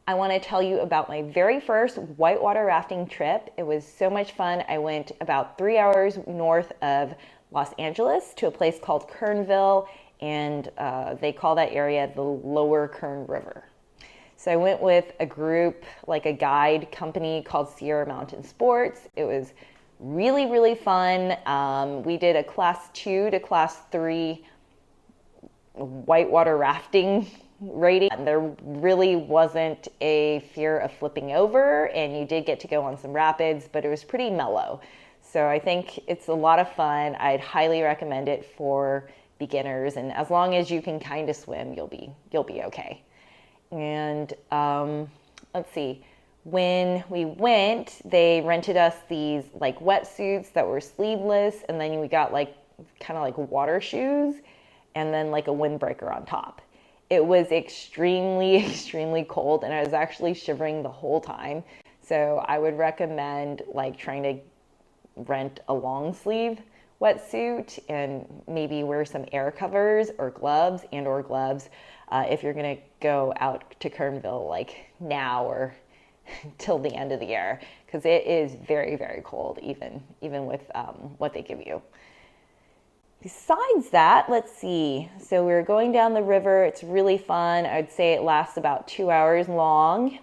I want to tell you about my very first whitewater rafting trip. It was so much fun. I went about 3 hours north of Los Angeles to a place called Kernville, and they call that area the Lower Kern River. So I went with a group, like a guide company called Sierra Mountain Sports. It was really, really fun. We did a class 2 to class 3 whitewater rafting rating. There really wasn't a fear of flipping over, and you did get to go on some rapids, but it was pretty mellow. So I think it's a lot of fun. I'd highly recommend it for beginners, and as long as you can kind of swim, you'll be okay. And let's see, when we went, they rented us these like wetsuits that were sleeveless, and then we got like kind of like water shoes, and then like a windbreaker on top. It was extremely, extremely cold, and I was actually shivering the whole time. So I would recommend like trying to rent a long sleeve wetsuit and maybe wear some air covers or gloves if you're gonna go out to Kernville like now or till the end of the year, because it is very, very cold even with what they give you. Besides that, let's see. So we were going down the river. It's really fun. I'd say it lasts about 2 hours long.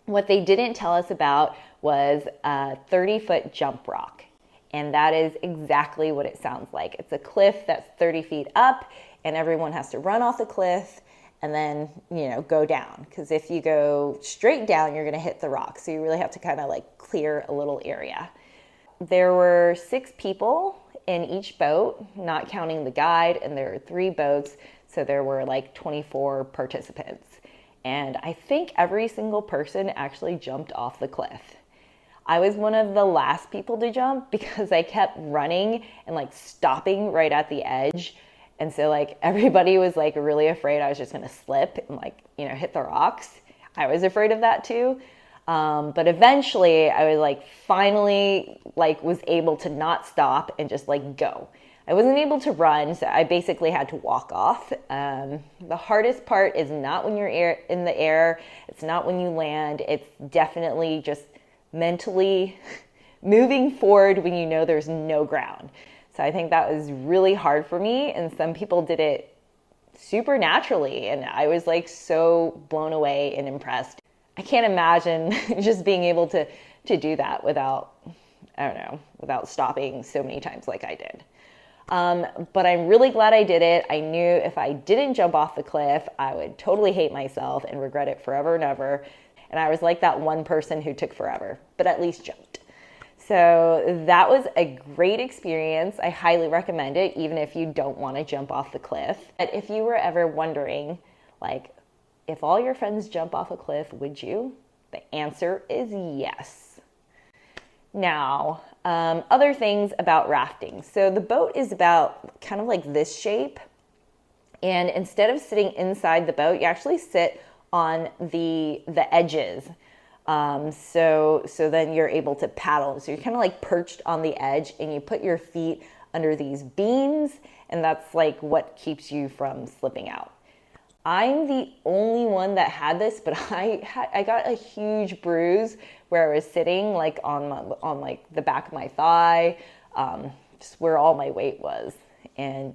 What they didn't tell us about was a 30-foot jump rock. And that is exactly what it sounds like. It's a cliff that's 30 feet up, and everyone has to run off the cliff and then, go down. Because if you go straight down, you're going to hit the rock. So you really have to kind of like clear a little area. There were 6 people in each boat, not counting the guide, and there were 3 boats, so there were like 24 participants. And I think every single person actually jumped off the cliff. I was one of the last people to jump because I kept running and like stopping right at the edge. And so like everybody was like really afraid I was just gonna slip and like, hit the rocks. I was afraid of that too. But eventually I was like finally like was able to not stop and just like go. I wasn't able to run, so I basically had to walk off. The hardest part is not when you're in the air. It's not when you land. It's definitely just mentally moving forward when you know there's no ground. So I think that was really hard for me, and some people did it super naturally, and I was like so blown away and impressed. I can't imagine just being able to do that without stopping so many times like I did. But I'm really glad I did it. I knew if I didn't jump off the cliff, I would totally hate myself and regret it forever and ever. And I was like that one person who took forever, but at least jumped. So that was a great experience. I highly recommend it, even if you don't want to jump off the cliff. But if you were ever wondering, like, if all your friends jump off a cliff, would you? The answer is yes. Now, other things about rafting. So the boat is about kind of like this shape. And instead of sitting inside the boat, you actually sit on the edges. So then you're able to paddle. So you're kind of like perched on the edge, and you put your feet under these beams, and that's like what keeps you from slipping out. I'm the only one that had this, but I got a huge bruise where I was sitting like on like the back of my thigh, just where all my weight was, and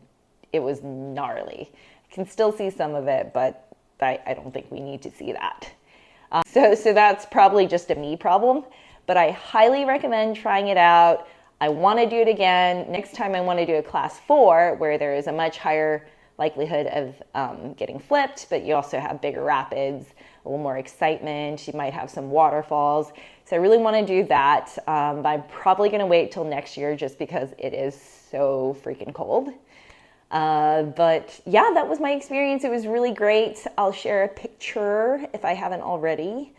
it was gnarly. I can still see some of it, but I don't think we need to see that. So that's probably just a me problem, but I highly recommend trying it out. I want to do it again. Next time I want to do a class 4 where there is a much higher likelihood of getting flipped, but you also have bigger rapids, a little more excitement. You might have some waterfalls. So I really want to do that. I'm probably going to wait till next year just because it is so freaking cold. But yeah, that was my experience. It was really great. I'll share a picture if I haven't already.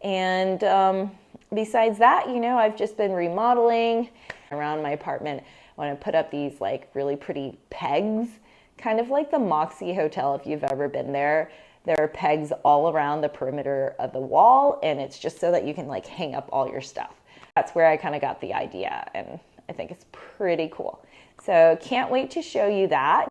And besides that, I've just been remodeling around my apartment. I want to put up these like really pretty pegs, kind of like the Moxie Hotel if you've ever been there. There are pegs all around the perimeter of the wall, and it's just so that you can like hang up all your stuff. That's where I kind of got the idea, and I think it's pretty cool. So can't wait to show you that.